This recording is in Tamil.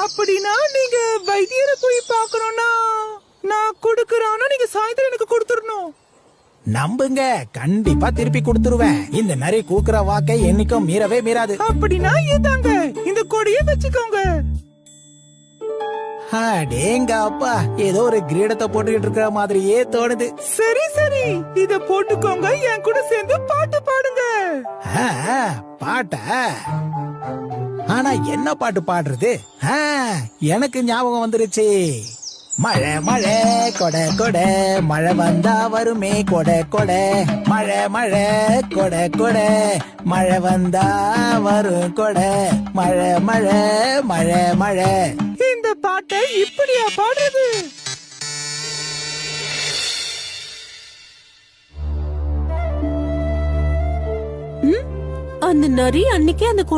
அப்படின்னா நீங்க வைத்தியரை போய் பார்க்கணும்னா நான் கொடுக்கறானோ நீங்க சாயந்தரம் எனக்கு கொடுத்துடணும். நம்புங்க, கண்டிப்பா திருப்பி கொடுத்துருவேன். இந்த நரி கூக்குற வாக்கை என்னைக்கும் மீறவே மீறாது. அப்படின்னா இதாங்க இந்த கொடியை வச்சுக்கோங்க. அடேங்க அப்பா, ஏதோ ஒரு கிரீடத்தை போட்டுக்கிட்டு இருக்கிற மாதிரியே தோணுது. சரி சரி, இத போட்டுக்கோங்க, என் கூட சேர்ந்து பாட்டு பாடுங்க. பாட்ட? ஆனா என்ன பாட்டு பாடுறது? எனக்கு ஞாபகம் வந்துருச்சு. மழை மழை கொடை கொடை, மழை வந்தா வருமே கொடை கொடை, மழை மழை கொடை கொடை, மழை வந்தா வரும் கொடை, மழை மழை மழை மழை. இந்த பாட்டை இப்படியா பாடுறது? அந்த நரி அன்னைக்கே அந்த